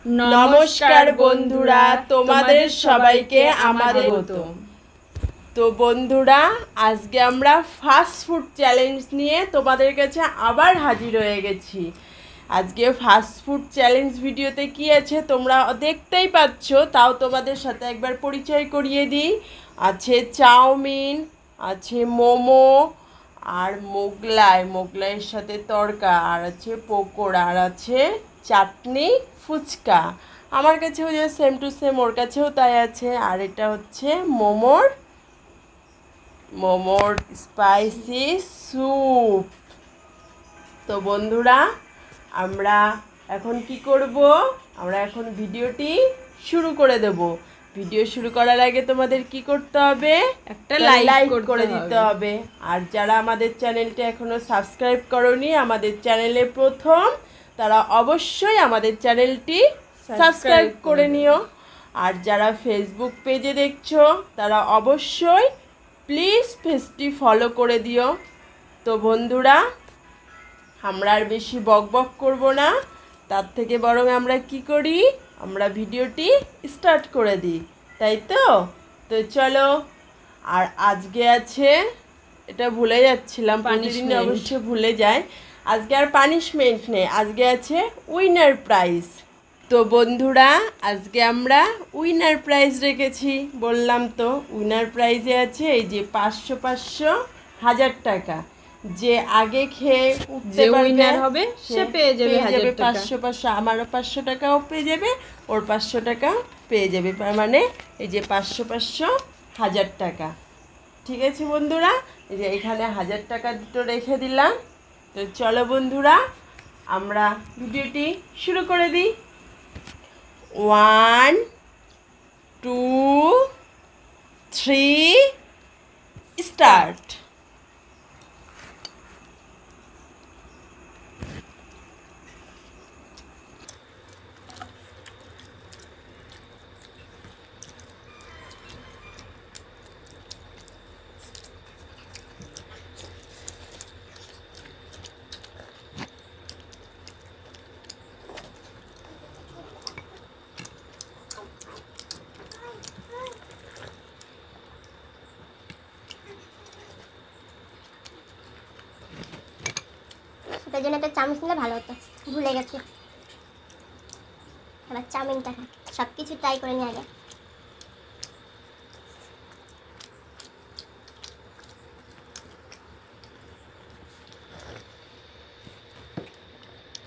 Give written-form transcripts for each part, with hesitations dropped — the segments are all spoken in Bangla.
নমস্কার বন্ধুরা, তোমাদের সবাইকে আমাদের তো বন্ধুরা, আজকে আমরা ফাস্ট ফুড চ্যালেঞ্জ নিয়ে তোমাদের কাছে আবার হাজির হয়ে গেছি। আজকে ফাস্ট ফুড চ্যালেঞ্জ ভিডিওতে কি আছে তোমরা দেখতেই পাচ্ছ, তাও তোমাদের সাথে একবার পরিচয় করিয়ে দিই। আছে চাউমিন, আছে মোমো, আর মোগলাইয়ের সাথে তড়কা, আর আছে পকোড়া, আর আছে চাটনি, ফুচকা। আমার কাছেও যে সেম টু সেম ওর কাছেও তাই আছে। আর এটা হচ্ছে মোমোর স্পাইসি স্যুপ। তো বন্ধুরা, আমরা এখন কি করব? আমরা এখন ভিডিওটি শুরু করে দেব। ভিডিও শুরু করার আগে তোমাদের কি করতে হবে? একটা লাইক করে দিতে হবে। আর যারা আমাদের চ্যানেলটা এখনো সাবস্ক্রাইব করোনি, আমাদের চ্যানেলে প্রথম, তারা অবশ্যই আমাদের চ্যানেলটি সাবস্ক্রাইব করে নিও। আর যারা ফেসবুক পেজে দেখছো, তারা অবশ্যই প্লিজ পেজটি ফলো করে দিও। তো বন্ধুরা, আমরা আর বেশি বকবক করব না, তার থেকে বরং আমরা কি করি, আমরা ভিডিওটি স্টার্ট করে দিই, তাই তো? তো চলো। আর আজকে আছে, এটা ভুলে যাচ্ছিলাম, প্রতিদিন অবশ্য ভুলে যাই, আজকে আর পানিশমেন্ট নেই, আজকে আছে উইনার প্রাইজ। তো বন্ধুরা, আজকে আমরা উইনার প্রাইজ রেখেছি, বললাম তো। উইনার প্রাইজে আছে এই যে 500, 1000 টাকা। যে আগে খেয়ে উঠতে উইনার হবে সে পেয়ে যাবে 500, আমারও 500 টাকাও পেয়ে যাবে, ওর 500 টাকাও পেয়ে যাবে। মানে এই যে 500, 1000 টাকা। ঠিক আছে বন্ধুরা, এই যে এখানে 1000 টাকা দুটো রেখে দিলাম। তো চলো বন্ধুরা, আমরা ভিডিওটি শুরু করে দিই। 1, 2, 3, স্টার্ট। সেটার জন্য একটা চামচ নিলে ভালো হতো, ভুলে গেছি। এবার চাউমিনটা সব কিছু ট্রাই করে নিয়ে আগে।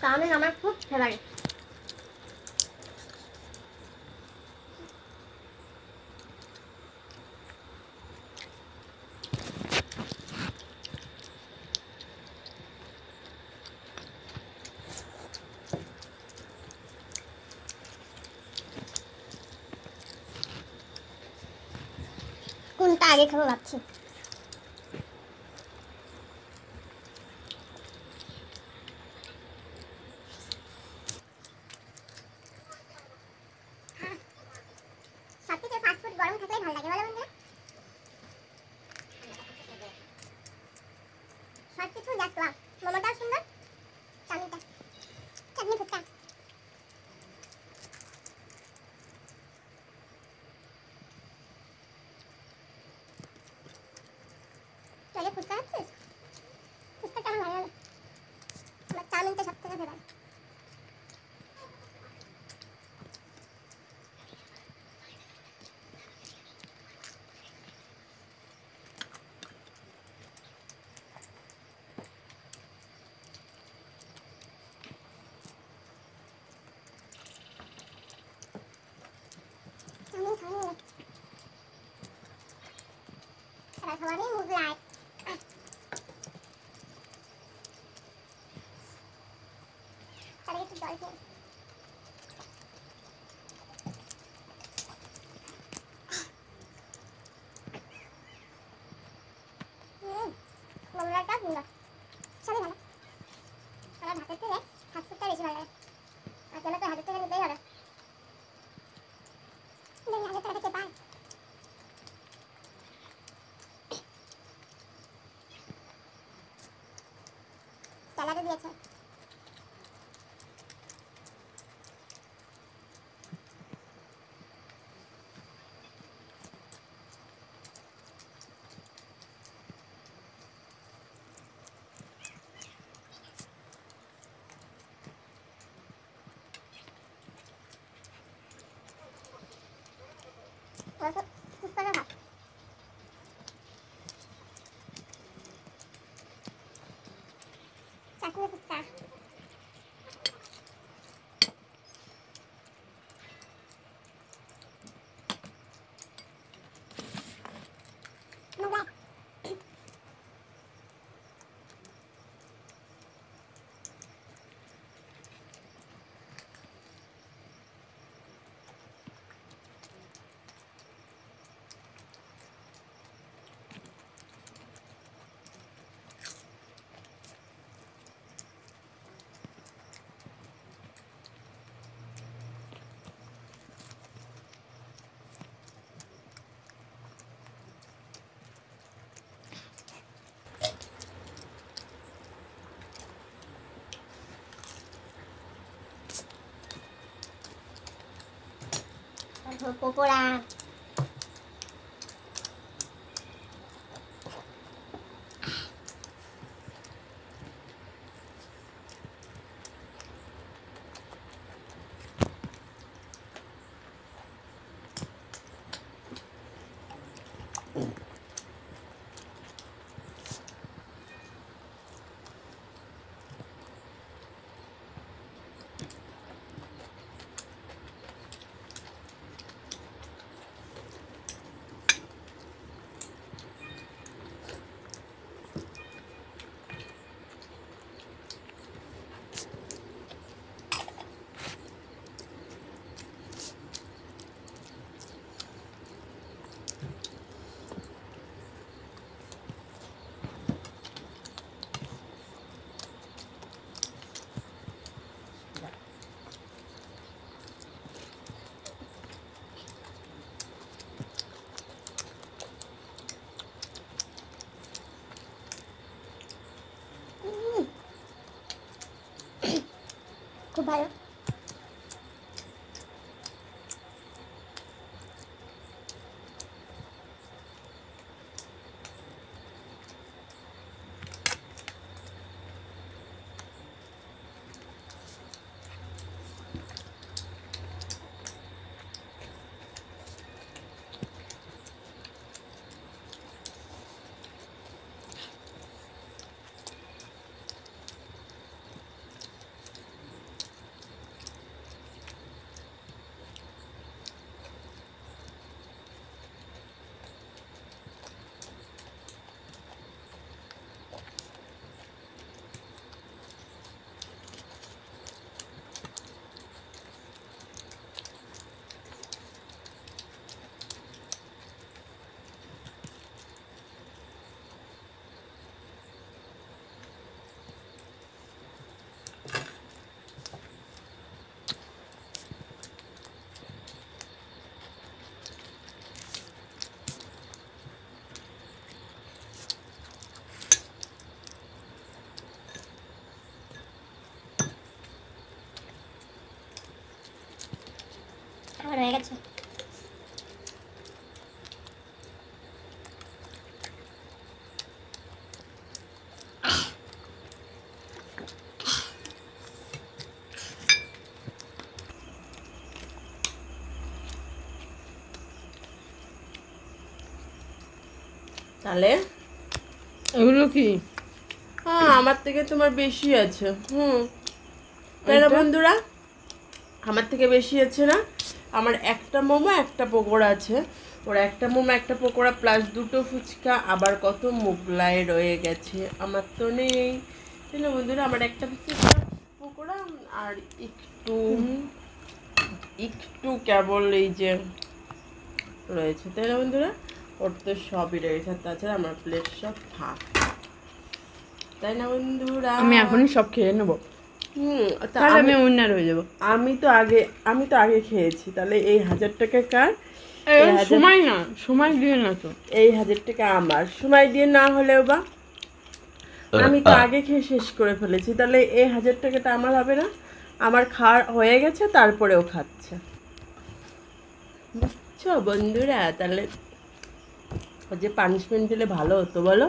চাউমিন আমার খুব ফেভারিট। কোনটা আগে খাবো ভাবছি। সবথেকে ফাস্ট ফুড গরম থাকলেই ভালো লাগে, বলো বন্ধুরা? সব কিছু জাস্ট ওয়াও। মোমোটাও সুন্দর, চাউমিনটা, চাটনি, ফুচকা। চলে ফুচকা খাচ্ছিস? ফুচকাটা আমার ভালো লাগে। আমার চাউমিনটা সব থেকে ফেভারিট। চাউমিন খাওয়া নিয়ে এবার খাওয়া নিয়ে মোগলাই। তাহলে একটু জল খেয়ে মোগলাইটা সুন্দর, সবই ভালো। আমার ভাতের থেকে ফাস্ট ফুডটা বেশি ভালো লাগে। আর জন্য তো 1000 টাকা নিতেই হবে। দেখি 1000 টাকা থেকে পাই। স্যালাডও দিয়েছে। দেখো পকোড়া। খুব ভালো। আমার হয়ে গেছে। তাহলে এগুলো কি? হ্যাঁ, আমার থেকে তোমার বেশি আছে। তাই না এইটা? বন্ধুরা? আমার থেকে বেশি আছে না? আমার একটা মোমো একটা পকোড়া আছে। ওর একটা মোমো একটা পকোড়া প্লাস দুটো ফুচকা, আবার কত মোগলাই রয়ে গেছে, আমার তো নেই। তাই না বন্ধুরা? আমার একটা ফুচকা পকোড়া আর একটু একটু কেবল এই যে রয়েছে। তাই না বন্ধুরা? ওর তো সবই রয়েছে, আর তাছাড়া আমার প্লেট সব ফাঁক। তাই না বন্ধুরা? আমি এখনই সব খেয়ে নেবো, তা তাহলে আমি উইনার হয়ে যাবো। আমি তো আগে খেয়েছি। তাহলে এই 1000 টাকা কার? সময় না, সময় দিয়ে না তো। এই 1000 টাকা আমার। সময় দিয়ে না হলেও বা আমি তো আগে খেয়ে শেষ করে ফেলেছি, তাহলে এই 1000 টাকাটা আমার হবে না? আমার খাওয়া হয়ে গেছে, তারপরেও খাচ্ছে। বুঝছো বন্ধুরা? তাহলে ও যে পানিশমেন্ট দিলে ভালো হতো বলো,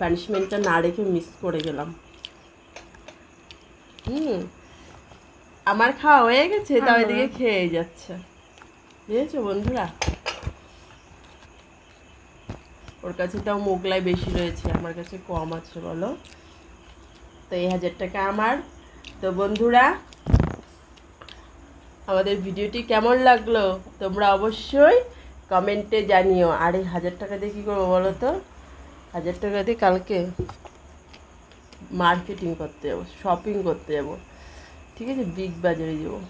পানিশমেন্টটা না রেখে মিস করে গেলাম। আমার খাওয়া হয়ে গেছে, তাও এদিকে খেয়ে যাচ্ছে। বুঝেছো বন্ধুরা? ওর কাছে তাও মোগলাই বেশি রয়েছে, আমার কাছে কম আছে বলো। তো এই 1000 টাকা আমার। তো বন্ধুরা, আমাদের ভিডিওটি কেমন লাগলো তোমরা অবশ্যই কমেন্টে জানিও। আর এই 1000 টাকা দিয়ে কী করবো বলো তো? 1000 টাকা দিয়ে কালকে মার্কেটিং করতে যাবো, শপিং করতে যাবো। ঠিক আছে, বিগ বাজারে যাবো।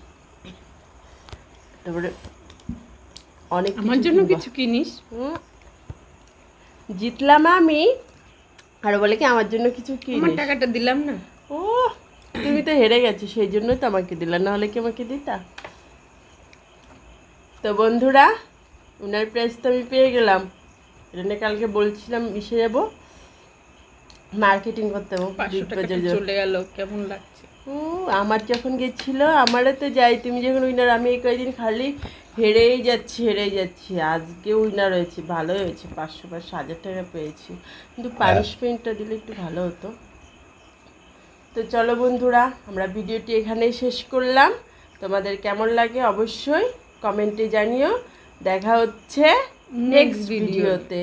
তারপরে অনেক আমার জন্য কিছু কিনিস? জিতলাম আমি, আর বলে কি আমার জন্য কিছু আমার কিনিস? টাকাটা দিলাম না। ও, তুমি তো হেরে গেছো, সেই জন্যই তো আমাকে দিলা, না হলে কি আমাকে দিতা? তো বন্ধুরা, উনার প্রাইস তো আমি পেয়ে গেলাম। এটা নিয়ে কালকে বলছিলাম মিশে যাবো, মার্কেটিং করতে যাবো। 500 টাকা চলে গেল, কেমন লাগছে? আমার যখন গেছিল আমারও তো যাই, তুমি যখন উইনার, আমি এই কয়েকদিন খালি হেরেই যাচ্ছি আজকে উইনার হয়েছি, ভালো হয়েছে, 500 টাকা পেয়েছি, কিন্তু পানিশমেন্টটা দিলে একটু ভালো হতো। তো চলো বন্ধুরা, আমরা ভিডিওটি এখানেই শেষ করলাম। তোমাদের কেমন লাগে অবশ্যই কমেন্টে জানিও। দেখা হচ্ছে নেক্সট ভিডিওতে।